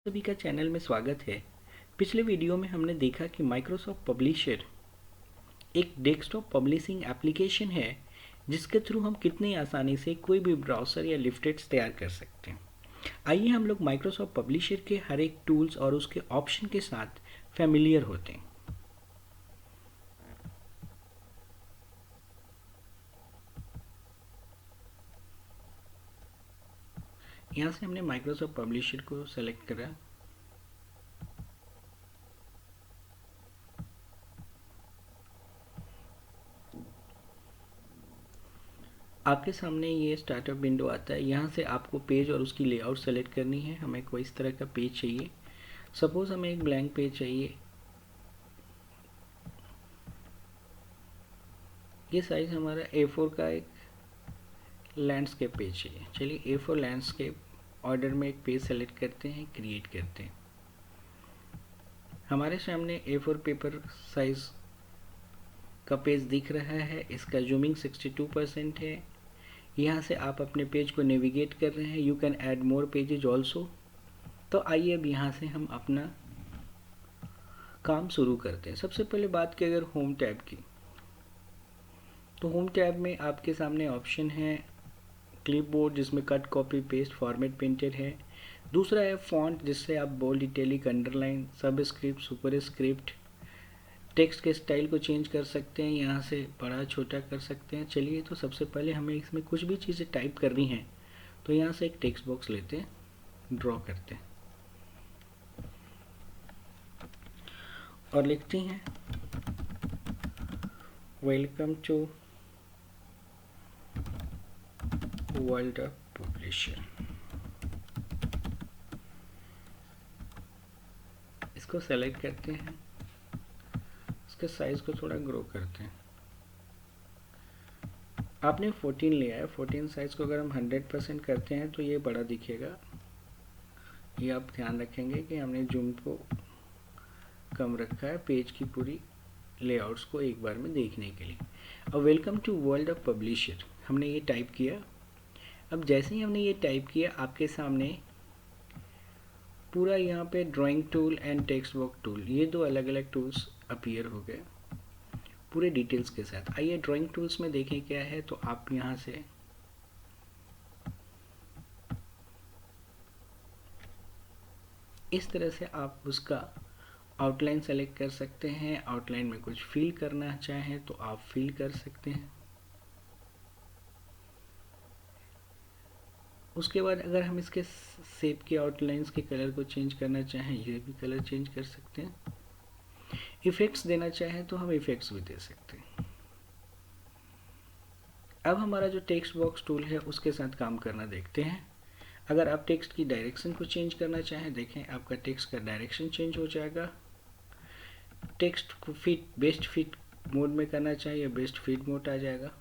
सभी का चैनल में स्वागत है। पिछले वीडियो में हमने देखा कि माइक्रोसॉफ्ट पब्लिशर एक डेस्कटॉप पब्लिशिंग एप्लीकेशन है जिसके थ्रू हम कितनी आसानी से कोई भी ब्राउज़र या लिफलेट्स तैयार कर सकते हैं। आइए हम लोग माइक्रोसॉफ्ट पब्लिशर के हर एक टूल्स और उसके ऑप्शन के साथ फैमिलियर होते हैं। यहाँ से हमने माइक्रोसॉफ्ट पब्लिशर को सेलेक्ट करा। आपके सामने ये स्टार्टअप विंडो आता है। यहाँ से आपको पेज और उसकी लेआउट सेलेक्ट करनी है। हमें कोई इस तरह का पेज चाहिए। सपोज हमें एक ब्लैंक पेज चाहिए। ये साइज़ हमारा A4 का एक लैंडस्केप पेज चाहिए। चलिए A4 लैंडस्केप ऑर्डर में एक पेज सेलेक्ट करते हैं, क्रिएट करते हैं। हमारे सामने A4 पेपर साइज का पेज दिख रहा है। इसका जूमिंग 62% है। यहाँ से आप अपने पेज को नेविगेट कर रहे हैं। You can add more pages also. तो आइए अब यहाँ से हम अपना काम शुरू करते हैं। सबसे पहले बात की अगर होम टैब की, तो होम टैब में आपके सामने ऑप्शन है क्लिपबोर्ड जिसमें cut copy paste format printed है। दूसरा है फॉन्ट जिससे आप बोल्ड इटैलिक अंडरलाइन सब स्क्रिप्ट सुपर स्क्रिप्ट टेक्स्ट के स्टाइल को चेंज कर सकते हैं। यहाँ से बड़ा छोटा कर सकते हैं। चलिए तो सबसे पहले हमें इसमें कुछ भी चीज़ें टाइप करनी है तो यहाँ से एक टेक्स्ट बॉक्स लेते हैं, ड्रॉ करते हैं और लिखते हैं welcome to world of publisher. इसको सेलेक्ट करते हैं, इसके साइज़ को थोड़ा ग्रो करते हैं। आपने 14 लिया है। 14 साइज़ को अगर हम 100% करते हैं तो ये बड़ा दिखेगा। ये आप ध्यान रखेंगे कि हमने जूम को कम रखा है पेज की पूरी लेआउट्स को एक बार में देखने के लिए। अब welcome to world of publisher हमने ये टाइप किया। अब जैसे ही हमने ये टाइप किया आपके सामने पूरा यहाँ पे drawing tool and text box tool, ये दो अलग अलग टूल्स अपीयर हो गए पूरे डिटेल्स के साथ। आइए ड्राइंग टूल्स में देखें क्या है। तो आप यहाँ से इस तरह से आप उसका आउटलाइन सेलेक्ट कर सकते हैं। आउटलाइन में कुछ फिल करना चाहें तो आप फिल कर सकते हैं। उसके बाद अगर हम इसके शेप के आउटलाइंस के कलर को चेंज करना चाहें, ये भी कलर चेंज कर सकते हैं। इफेक्ट्स देना चाहें तो हम इफेक्ट्स भी दे सकते हैं। अब हमारा जो टेक्स्ट बॉक्स टूल है उसके साथ काम करना देखते हैं। अगर आप टेक्स्ट की डायरेक्शन को चेंज करना चाहें, देखें आपका टेक्स्ट का डायरेक्शन चेंज हो जाएगा। टेक्स्ट को फिट बेस्ट फिट मोड में करना चाहिए, बेस्ट फिट मोड आ जाएगा।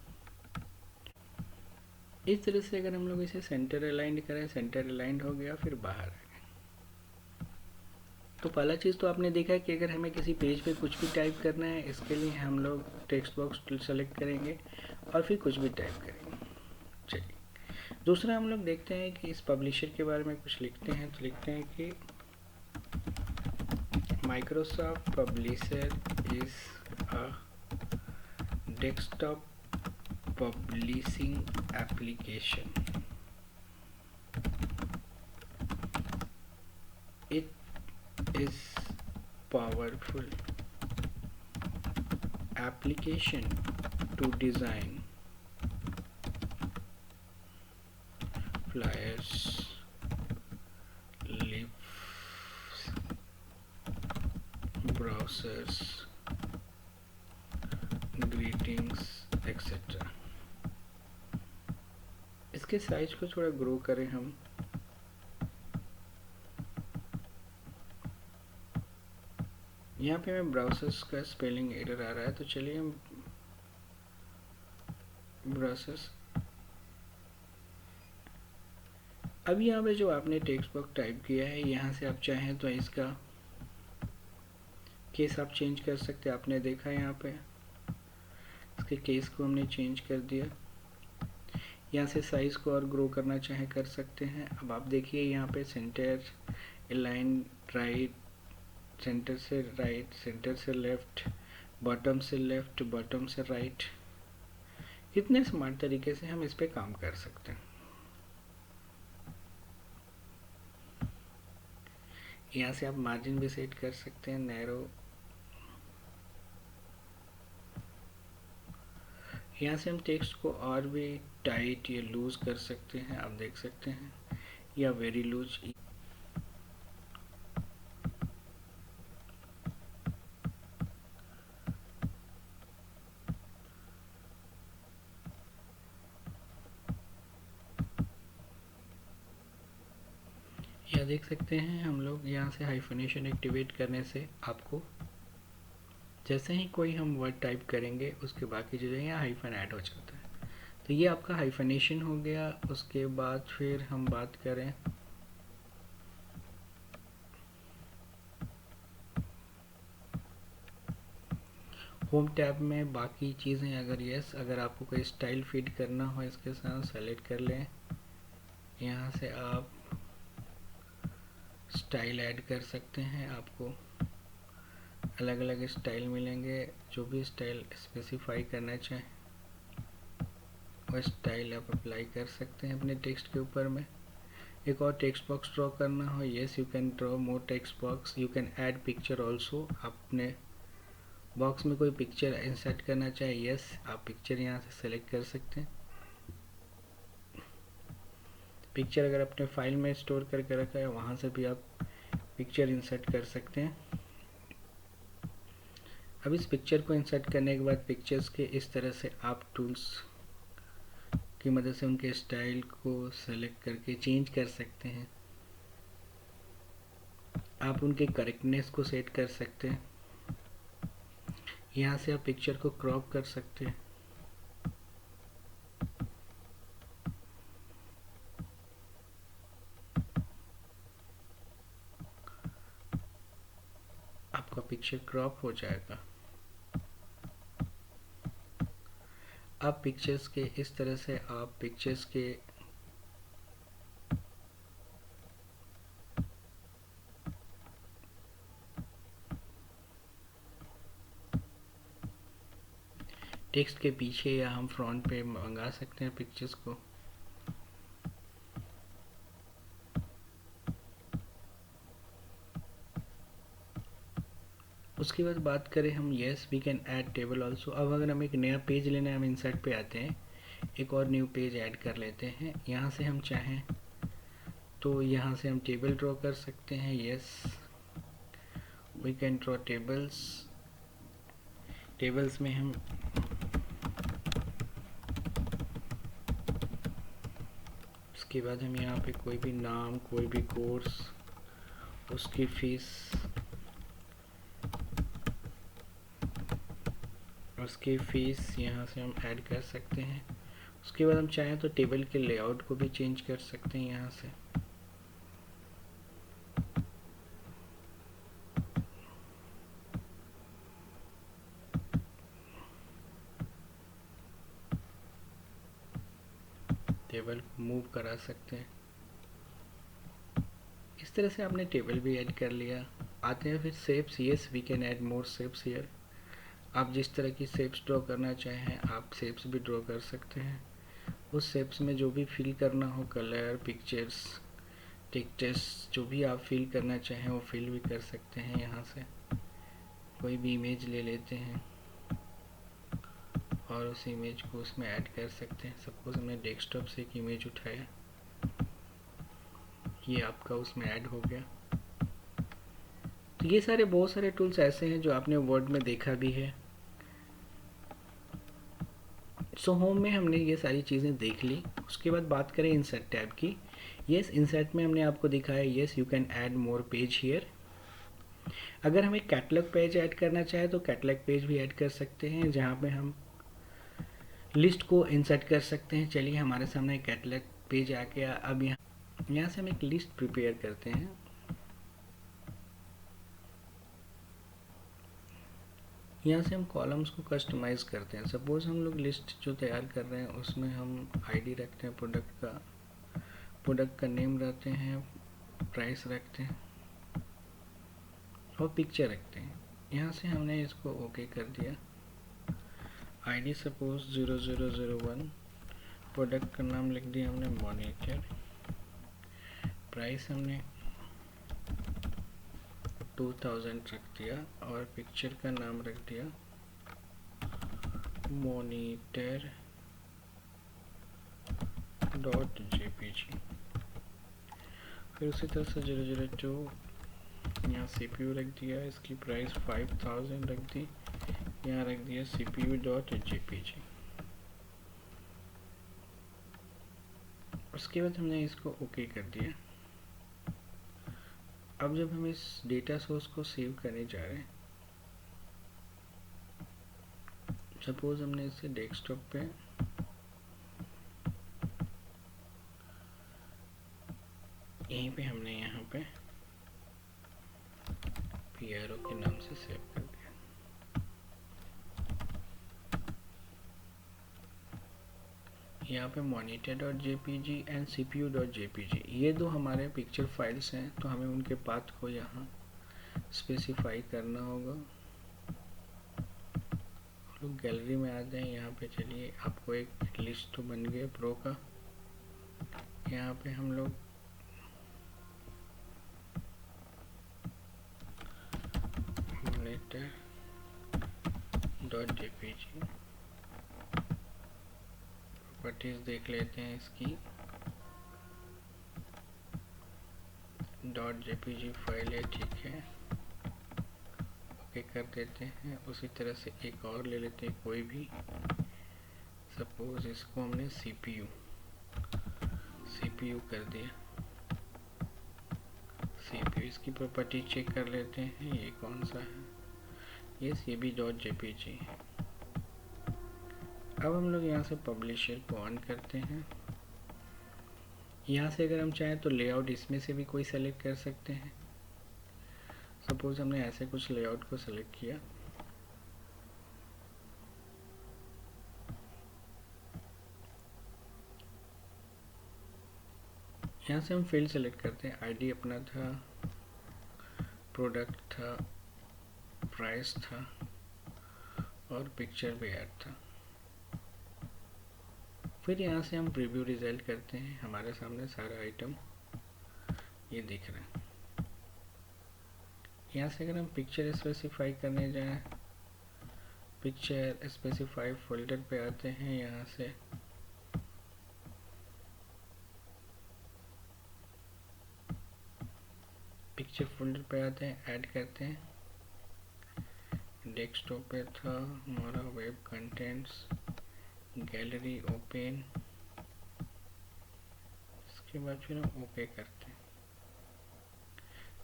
इस तरह से अगर हम लोग इसे सेंटर अलाइंड करें, सेंटर अलाइंड हो गया, फिर बाहर आ गया। तो पहला चीज़ तो आपने देखा कि अगर हमें किसी पेज पे कुछ भी टाइप करना है, इसके लिए हम लोग टेक्स्ट बॉक्स सेलेक्ट करेंगे और फिर कुछ भी टाइप करेंगे। चलिए दूसरा हम लोग देखते हैं कि इस पब्लिशर के बारे में कुछ लिखते हैं। तो लिखते हैं कि Microsoft publisher is a desktop publishing application. It is powerful application to design flyers, lists, brochures, greetings, etc. इसके साइज को थोड़ा ग्रो करें हम। यहाँ पे हमें ब्राउजर्स का स्पेलिंग एरर आ रहा है, तो चलिए हम ब्राउजर्स। अब यहाँ पे जो आपने टेक्स्ट बॉक्स टाइप किया है, यहाँ से आप चाहें तो इसका केस आप चेंज कर सकते हैं। आपने देखा यहाँ पे इसके केस को हमने चेंज कर दिया। यहाँ से साइज़ को और ग्रो करना चाहे कर सकते हैं। अब आप देखिए यहाँ पे सेंटर लाइन राइट, सेंटर से राइट, सेंटर से लेफ्ट, बॉटम से लेफ्ट, बॉटम से राइट। कितने स्मार्ट तरीके से हम इस पे काम कर सकते हैं। यहाँ से आप मार्जिन भी सेट कर सकते हैं, नैरो। यहाँ से हम टेक्स्ट को और भी टाइट या लूज कर सकते हैं, आप देख सकते हैं, या वेरी लूज। या देख सकते हैं हम लोग यहाँ से हाइफनेशन एक्टिवेट करने से आपको जैसे ही कोई हम वर्ड टाइप करेंगे उसके बाकी जो है यहाँ हाइफन ऐड हो जाता है। तो ये आपका हाइफनेशन हो गया। उसके बाद फिर हम बात करें होम टैब में बाकी चीज़ें। अगर आपको कोई स्टाइल फीड करना हो इसके साथ सेलेक्ट कर लें। यहाँ से आप स्टाइल ऐड कर सकते हैं, आपको अलग अलग स्टाइल मिलेंगे। जो भी स्टाइल स्पेसिफाई करना चाहें वो स्टाइल आप अप्लाई कर सकते हैं अपने टेक्स्ट के ऊपर में। एक और टेक्स्ट बॉक्स ड्रॉ करना हो, yes you can draw more text box, you can add picture also. अपने बॉक्स में कोई पिक्चर इंसर्ट करना चाहे, येस आप पिक्चर यहाँ से सेलेक्ट कर सकते हैं। पिक्चर अगर अपने फाइल में स्टोर करके रखा है वहाँ से भी आप पिक्चर इंसर्ट कर सकते हैं। अब इस पिक्चर को इंसर्ट करने के बाद पिक्चर्स के इस तरह से आप टूल्स की मदद से उनके स्टाइल को सेलेक्ट करके चेंज कर सकते हैं। आप उनके करेक्टनेस को सेट कर सकते हैं। यहाँ से आप पिक्चर को क्रॉप कर सकते हैं। आपका पिक्चर क्रॉप हो जाएगा। अब पिक्चर्स के इस तरह से आप पिक्चर्स के टेक्स्ट के पीछे या हम फ्रंट पे मंगा सकते हैं पिक्चर्स को। उसके बाद बात करें हम, yes we can add table also. अब अगर हम एक नया पेज लेना है, हम इंसर्ट पे आते हैं, एक और न्यू पेज ऐड कर लेते हैं। यहाँ से हम चाहें तो यहाँ से हम टेबल ड्रॉ कर सकते हैं, yes we can draw tables. Tables में हम उसके बाद हम यहाँ पे कोई भी नाम, कोई भी कोर्स, उसकी फीस, यहाँ से हम ऐड कर सकते हैं। उसके बाद हम चाहें तो टेबल के लेआउट को भी चेंज कर सकते हैं। यहाँ से टेबल मूव करा सकते हैं। इस तरह से आपने टेबल भी ऐड कर लिया। आते हैं फिर shapes, yes we can add more shapes here. आप जिस तरह की शेप्स ड्रॉ करना चाहें आप शेप्स भी ड्रॉ कर सकते हैं। उस शेप्स में जो भी फिल करना हो, कलर, पिक्चर्स, टेक्सट्स, जो भी आप फिल करना चाहें वो फिल भी कर सकते हैं। यहाँ से कोई भी इमेज ले लेते हैं और उस इमेज को उसमें ऐड कर सकते हैं। सपोज हमने डेस्कटॉप से एक इमेज उठाया, ये आपका उसमें ऐड हो गया। तो ये बहुत सारे टूल्स ऐसे हैं जो आपने वर्ड में देखा भी है। सो होम में हमने ये सारी चीज़ें देख ली। उसके बाद बात करें इंसर्ट टैब की। येस इंसर्ट में हमने आपको दिखाया, yes you can add more page here. अगर हम एक कैटलॉग पेज ऐड करना चाहें तो कैटलॉग पेज भी ऐड कर सकते हैं, जहाँ पे हम लिस्ट को इंसर्ट कर सकते हैं। चलिए हमारे सामने एक कैटलॉग पेज आ गया। अब यहाँ से हम एक लिस्ट प्रिपेयर करते हैं। यहाँ से हम कॉलम्स को कस्टमाइज़ करते हैं। सपोज़ हम लोग लिस्ट जो तैयार कर रहे हैं उसमें हम आईडी रखते हैं, प्रोडक्ट का नेम रखते हैं, प्राइस रखते हैं। और पिक्चर रखते हैं। यहाँ से हमने इसको ओके कर दिया। आईडी सपोज 0001, प्रोडक्ट का नाम लिख दिया हमने मॉनिटर, प्राइस हमने 2000 रख दिया और पिक्चर का नाम रख दिया मॉनिटर .jpg। फिर उसी तरह से 002 यहाँ CPU रख दिया, इसकी प्राइस 5000 रख दी, यहाँ रख दिया CPU.jpg। उसके बाद हमने इसको ओके कर दिया। अब जब हम इस डेटा सोर्स को सेव करने जा रहे हैं, सपोज हमने इसे डेस्कटॉप पे यहीं पे हमने यहाँ पे PRO के नाम से सेव कर दिया। यहाँ पे monitor.jpg एंड CPU.jpg ये दो हमारे पिक्चर फाइल्स हैं, तो हमें उनके पाथ को यहाँ स्पेसिफाई करना होगा। लोग गैलरी में आ जाएं, यहाँ पे चलिए आपको एक लिस्ट तो बन गया प्रो का। यहाँ पे हम लोग monitor.jpg प्रॉपर्टीज देख लेते हैं इसकी। .jpg फाइल है, ठीक है, ओके कर देते हैं। उसी तरह से एक और ले लेते हैं कोई भी, सपोज इसको हमने CPU कर दिया। CPU इसकी प्रॉपर्टी चेक कर लेते हैं, ये कौन सा है, ये cb.jpg है। अब हम लोग यहाँ से पब्लिशर को ऑन करते हैं। यहाँ से अगर हम चाहें तो लेआउट इसमें से भी कोई सेलेक्ट कर सकते हैं। सपोज हमने ऐसे कुछ लेआउट को सेलेक्ट किया, यहाँ से हम फील्ड सेलेक्ट करते हैं। आईडी अपना था, प्रोडक्ट था, प्राइस था और पिक्चर भी ऐड था। फिर यहाँ से हम प्रीव्यू रिजल्ट करते हैं। हमारे सामने सारा आइटम ये दिख रहा है। यहाँ से अगर हम पिक्चर स्पेसिफाई करने जाएं, पिक्चर स्पेसिफाई फोल्डर पे आते हैं, यहाँ से पिक्चर फोल्डर पे आते हैं, ऐड करते हैं। डेस्कटॉप पे था हमारा वेब कंटेंट्स, गैलरी ओपन, इसके बाद फिर हम ओके करते हैं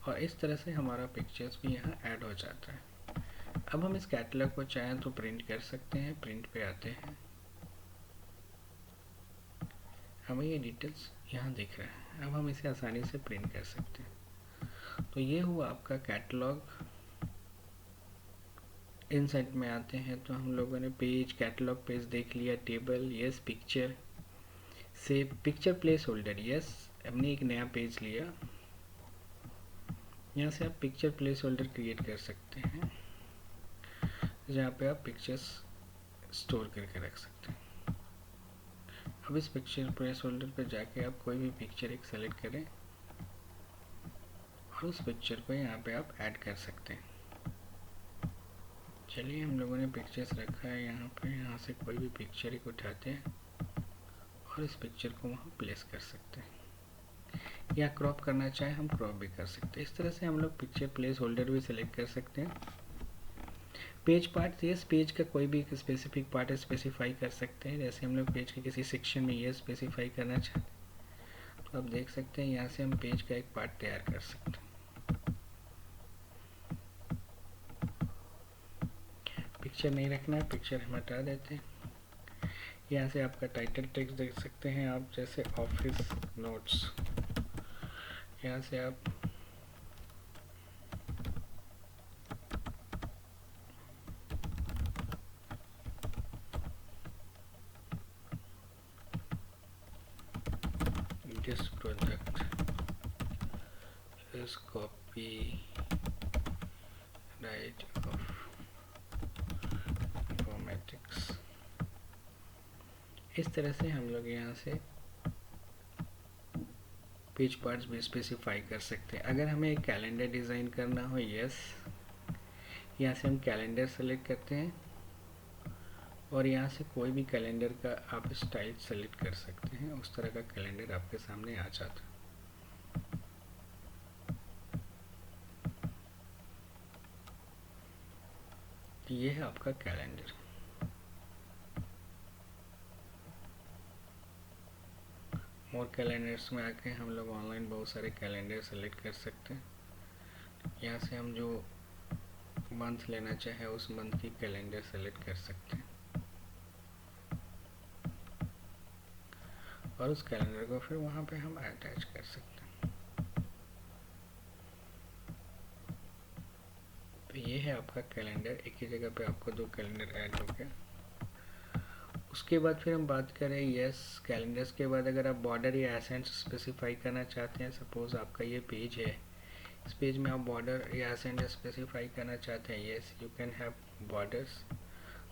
और इस तरह से हमारा पिक्चर्स भी यहाँ ऐड हो जाता है। अब हम इस कैटलॉग को चाहें तो प्रिंट कर सकते हैं। प्रिंट पे आते हैं, हमें ये डिटेल्स यहाँ दिख रहा है। अब हम इसे आसानी से प्रिंट कर सकते हैं। तो ये हुआ आपका कैटलॉग। इनसाइट में आते हैं तो हम लोगों ने पेज, कैटलॉग पेज देख लिया, टेबल यस, पिक्चर से पिक्चर प्लेस होल्डर यस, हमने एक नया पेज लिया। यहाँ से आप पिक्चर प्लेस होल्डर क्रिएट कर सकते हैं, जहाँ पे आप पिक्चर्स स्टोर करके रख सकते हैं। अब इस पिक्चर प्लेस होल्डर पर जाके आप कोई भी पिक्चर एक सेलेक्ट करें और उस पिक्चर को यहाँ पे आप ऐड कर सकते हैं। चलिए हम लोगों ने पिक्चर्स रखा है यहाँ पे, यहाँ से कोई भी पिक्चर एक उठाते हैं और इस पिक्चर को वहाँ प्लेस कर सकते हैं, या क्रॉप करना चाहे हम क्रॉप भी कर सकते हैं। इस तरह से हम लोग पिक्चर प्लेस होल्डर भी सिलेक्ट कर सकते हैं। पेज पार्ट, यस, पेज का कोई भी स्पेसिफिक पार्ट स्पेसिफाई कर सकते हैं। जैसे हम लोग पेज के किसी सेक्शन में ये स्पेसिफाई करना चाहते हैं तो आप देख सकते हैं यहाँ से हम पेज का एक पार्ट तैयार कर सकते हैं। पिक्चर नहीं रखना है, पिक्चर हम हटा देते हैं। यहाँ से आपका टाइटल टेक्स्ट देख सकते हैं आप, जैसे ऑफिस नोट्स। यहाँ से आप दिस प्रोडक्ट इज कॉपी इस तरह से हम लोग यहाँ से पेज पार्ट्स भी स्पेसिफाई कर सकते हैं। अगर हमें एक कैलेंडर डिज़ाइन करना हो, यस, यहाँ से हम कैलेंडर सेलेक्ट करते हैं और यहाँ से कोई भी कैलेंडर का आप स्टाइल सेलेक्ट कर सकते हैं, उस तरह का कैलेंडर आपके सामने आ जाता है। ये है आपका कैलेंडर। और कैलेंडर्स में आके हम लोग ऑनलाइन बहुत सारे कैलेंडर सेलेक्ट कर सकते हैं। यहाँ से हम जो मंथ लेना चाहे उस मंथ की कैलेंडर सेलेक्ट कर सकते हैं और उस कैलेंडर को फिर वहाँ पे हम अटैच कर सकते हैं। तो ये है आपका कैलेंडर, एक ही जगह पे आपको दो कैलेंडर ऐड हो गया। उसके बाद फिर हम बात करें, यस, कैलेंडर्स के बाद अगर आप बॉर्डर या एसेंट्स स्पेसिफाई करना चाहते हैं, सपोज आपका ये पेज है, इस पेज में आप बॉर्डर या एसेंट स्पेसिफाई करना चाहते हैं, yes, you can have borders.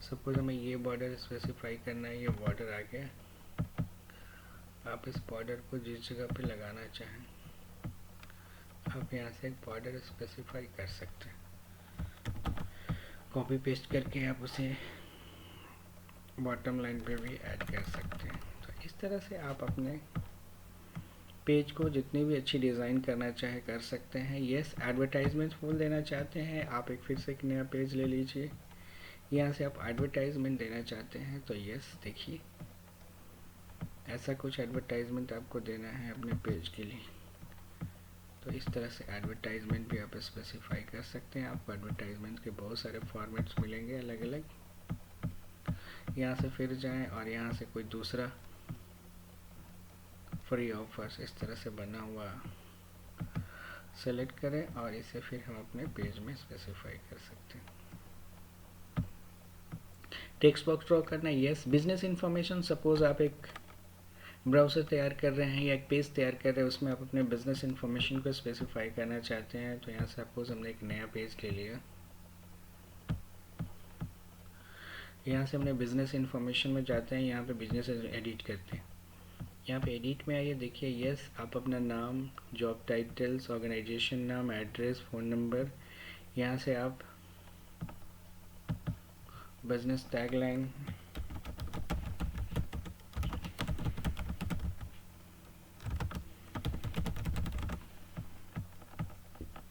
Suppose हमें ये बॉर्डर स्पेसिफाई करना है, ये बॉर्डर आ गया, आप इस बॉर्डर को जिस जगह पे लगाना चाहें आप यहाँ से एक बॉर्डर स्पेसिफाई कर सकते हैं। कॉपी पेस्ट करके आप उसे बॉटम लाइन पे भी ऐड कर सकते हैं। तो इस तरह से आप अपने पेज को जितनी भी अच्छी डिज़ाइन करना चाहे कर सकते हैं। यस, एडवर्टाइजमेंट फुल देना चाहते हैं आप, एक फिर से एक नया पेज ले लीजिए, यहाँ से आप एडवर्टाइजमेंट देना चाहते हैं तो यस, देखिए ऐसा कुछ एडवर्टाइजमेंट आपको देना है अपने पेज के लिए, तो इस तरह से एडवर्टाइजमेंट भी आप स्पेसिफाई कर सकते हैं। आपको एडवर्टाइजमेंट के बहुत सारे फॉर्मेट्स मिलेंगे अलग अलग। यहाँ से फिर जाएं और यहाँ से कोई दूसरा फ्री ऑफर्स इस तरह से बना हुआ सेलेक्ट करें और इसे फिर हम अपने पेज में स्पेसिफाई कर सकते हैं। टेक्स्ट बॉक्स ड्रॉ करना, यस, बिजनेस इंफॉर्मेशन, सपोज आप एक ब्राउज़र तैयार कर रहे हैं या एक पेज तैयार कर रहे हैं, उसमें आप अपने बिजनेस इंफॉर्मेशन को स्पेसिफाई करना चाहते हैं, तो यहाँ से सपोज हमने एक नया पेज ले लिया, यहाँ से हमने बिजनेस इंफॉर्मेशन में जाते हैं, यहाँ पे बिजनेस एडिट करते हैं, यहाँ पे एडिट में आइए, देखिए यस, आप अपना नाम, जॉब टाइटल्स, ऑर्गेनाइजेशन नाम, एड्रेस, फ़ोन नंबर, यहाँ से आप बिजनेस टैगलाइन,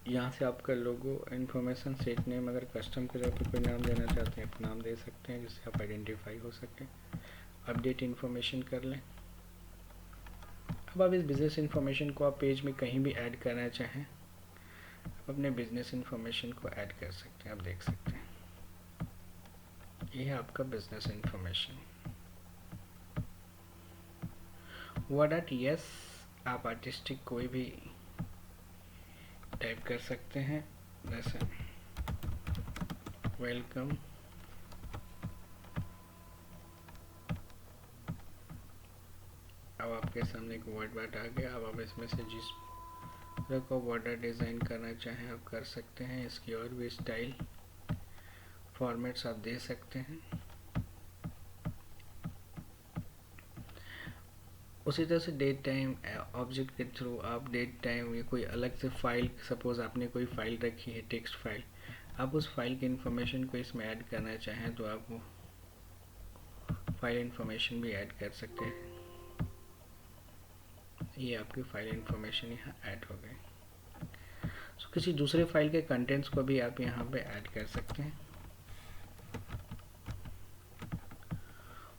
यहाँ से आपका लोगो, इन्फॉर्मेशन, सेट नेम, अगर कस्टम के जगह पे कोई नाम देना चाहते हैं आप नाम दे सकते हैं जिससे आप आइडेंटिफाई हो सकें। अपडेट इन्फॉर्मेशन कर लें। अब आप इस बिज़नेस इन्फॉर्मेशन को आप पेज में कहीं भी ऐड करना चाहें, आप अपने बिज़नेस इन्फॉर्मेशन को ऐड कर सकते हैं, आप देख सकते हैं ये है आपका business information. Word art, yes, आप आर्टिस्टिक कोई भी टाइप कर सकते हैं, जैसे वेलकम, अब आपके सामने एक वर्ड आर्ट आ गया। अब आप इसमें से जिस तरह को बॉर्डर डिज़ाइन करना चाहें आप कर सकते हैं। इसकी और भी स्टाइल फॉर्मेट्स आप दे सकते हैं। उसी तरह से डेट टाइम ऑब्जेक्ट के थ्रू आप डेट टाइम या कोई अलग से फाइल, सपोज आपने कोई फाइल रखी है टेक्स्ट फाइल, आप उस फाइल की इंफॉर्मेशन को इसमें ऐड करना चाहें तो आप वो फाइल इंफॉर्मेशन भी ऐड कर सकते हैं। ये आपकी फाइल इंफॉर्मेशन यहाँ ऐड हो गई। तो किसी दूसरे फाइल के कंटेंट्स को भी आप यहाँ पे ऐड कर सकते हैं।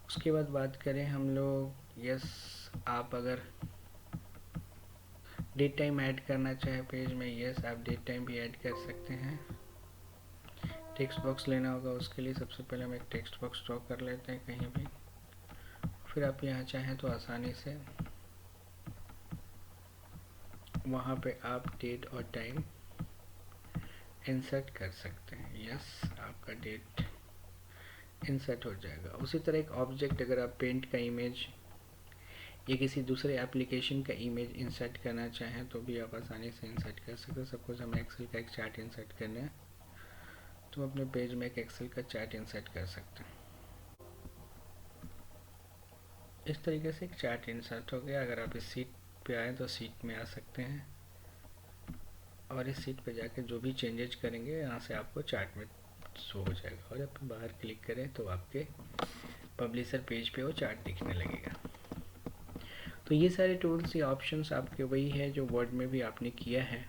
उसके बाद बात करें हम लोग, यस, आप अगर डेट टाइम ऐड करना चाहे पेज में, यस, आप डेट टाइम भी ऐड कर सकते हैं। टेक्स्ट बॉक्स लेना होगा, उसके लिए सबसे पहले हम एक टेक्स्ट बॉक्स ड्रॉ कर लेते हैं कहीं भी, फिर आप यहाँ चाहें तो आसानी से वहाँ पे आप डेट और टाइम इंसर्ट कर सकते हैं। यस, आपका डेट इंसर्ट हो जाएगा। उसी तरह एक ऑब्जेक्ट, अगर आप पेंट का इमेज या किसी दूसरे एप्लीकेशन का इमेज इंसर्ट करना चाहें तो भी आप आसानी से इंसर्ट कर सकते हैं। सपोज हमें एक्सेल का एक चार्ट इंसर्ट करना है तो हम अपने पेज में एक एक्सेल का चार्ट इंसर्ट कर सकते हैं। इस तरीके से एक चार्ट इंसर्ट हो गया। अगर आप इस सीट पे आए तो सीट में आ सकते हैं और इस सीट पे जाके जो भी चेंजेज करेंगे यहाँ से आपको चार्ट में शो हो जाएगा। और जब बाहर क्लिक करें तो आपके पब्लिशर पेज पे वो चार्ट दिखने लगेगा। तो ये सारे टूल्स या ऑप्शंस आपके वही है जो वर्ड में भी आपने किया है।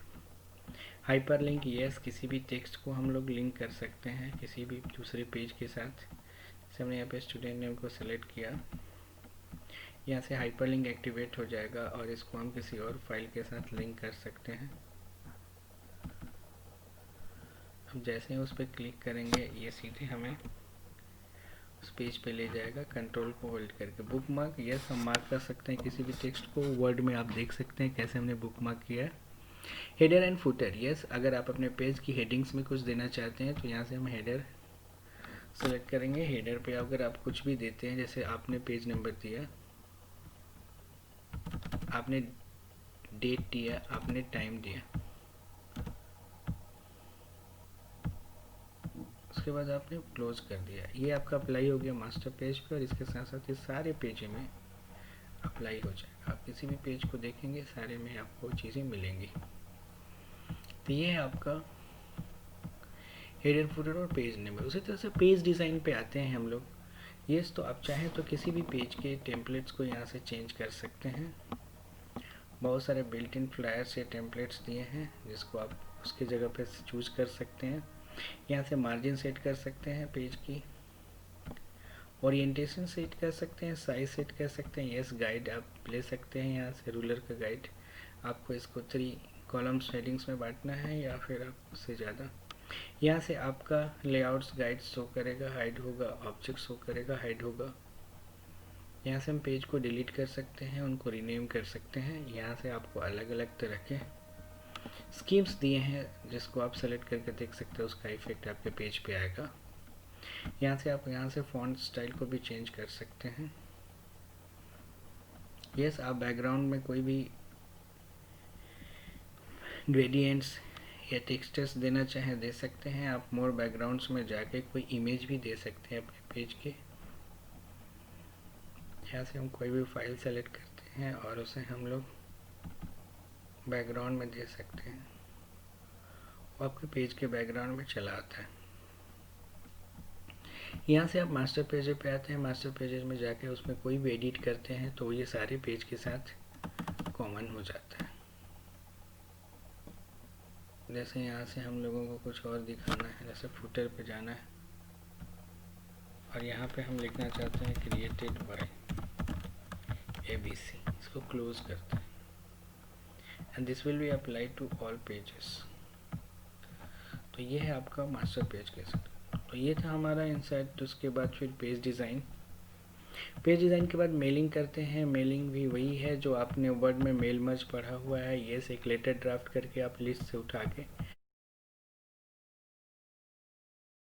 हाइपरलिंक, यस, किसी भी टेक्स्ट को हम लोग लिंक कर सकते हैं किसी भी दूसरे पेज के साथ। जैसे हमने यहाँ पे स्टूडेंट नेम को सेलेक्ट किया, यहाँ से हाइपरलिंक एक्टिवेट हो जाएगा और इसको हम किसी और फाइल के साथ लिंक कर सकते हैं। अब जैसे ही उस पर क्लिक करेंगे ये सीधे हमें उस पेज पे ले जाएगा। कंट्रोल को होल्ड करके बुक मार्क, यस, हम मार्क कर सकते हैं किसी भी टेक्स्ट को। वर्ड में आप देख सकते हैं कैसे हमने बुक मार्क किया है। हेडर एंड फुटर, यस, अगर आप अपने पेज की हेडिंग्स में कुछ देना चाहते हैं तो यहाँ से हम हेडर सेलेक्ट करेंगे। हेडर पे अगर आप कुछ भी देते हैं, जैसे आपने पेज नंबर दिया, आपने डेट दिया, आपने टाइम दिया, उसके बाद आपने क्लोज कर दिया, ये आपका अप्लाई हो गया मास्टर पेज पे और इसके साथ साथ ये सारे पेज में अप्लाई हो जाएगा। आप किसी भी पेज को देखेंगे सारे में आपको चीज़ें मिलेंगी। तो ये है आपका हेडर, फुटर और पेज नेम। उसी तरह से पेज डिज़ाइन पे आते हैं हम लोग। यस, तो आप चाहें तो किसी भी पेज के टेम्पलेट्स को यहाँ से चेंज कर सकते हैं। बहुत सारे बिल्ट इन फ्लायर्स या टेम्पलेट्स दिए हैं जिसको आप उसके जगह पे चूज कर सकते हैं। यहाँ से मार्जिन सेट कर सकते हैं पेज की, ओरिएंटेशन सेट कर सकते हैं, साइज सेट कर सकते हैं। यस, गाइड आप ले सकते हैं यहाँ से, रूलर का गाइड। आपको इसको 3 कॉलम्स हेडिंग्स में बांटना है या फिर आप उससे ज़्यादा। यहाँ से आपका लेआउट्स गाइड शो करेगा, हाइड होगा, ऑब्जेक्ट शो करेगा, हाइड होगा। यहाँ से हम पेज को डिलीट कर सकते हैं, उनको रीनेम कर सकते हैं। यहाँ से आपको अलग अलग तरह के स्कीम्स दिए हैं जिसको आप सेलेक्ट करके देख सकते हो, उसका इफेक्ट आपके पेज पे आएगा। यहाँ से आप यहाँ से फॉन्ट स्टाइल को भी चेंज कर सकते हैं। यस, आप बैकग्राउंड में कोई भी ग्रेडियंट्स या टेक्सचर्स देना चाहें दे सकते हैं। आप मोर बैकग्राउंड्स में जाके कोई इमेज भी दे सकते हैं अपने पेज के। यहाँ से हम कोई भी फाइल सेलेक्ट करते हैं और उसे हम लोग बैकग्राउंड में दे सकते हैं, वो आपके पेज के बैकग्राउंड में चला आता है। यहाँ से आप मास्टर पेज पे आते हैं। मास्टर पेजेस में जाके उसमें कोई भी एडिट करते हैं तो ये सारे पेज के साथ कॉमन हो जाता है। जैसे यहाँ से हम लोगों को कुछ और दिखाना है, जैसे फुटर पे जाना है और यहाँ पे हम लिखना चाहते हैं क्रिएटेड बाय ABC, इसको क्लोज करते हैं and this will be apply to all pages. तो ये है आपका मास्टर पेज के साथ। तो ये था हमारा इंसाइट। उसके बाद फिर पेज डिज़ाइन। पेज डिज़ाइन के बाद मेलिंग करते हैं। मेलिंग भी वही है जो आपने वर्ड में मेल मर्ज पढ़ा हुआ है। ये एक लेटर ड्राफ्ट करके आप लिस्ट से उठा के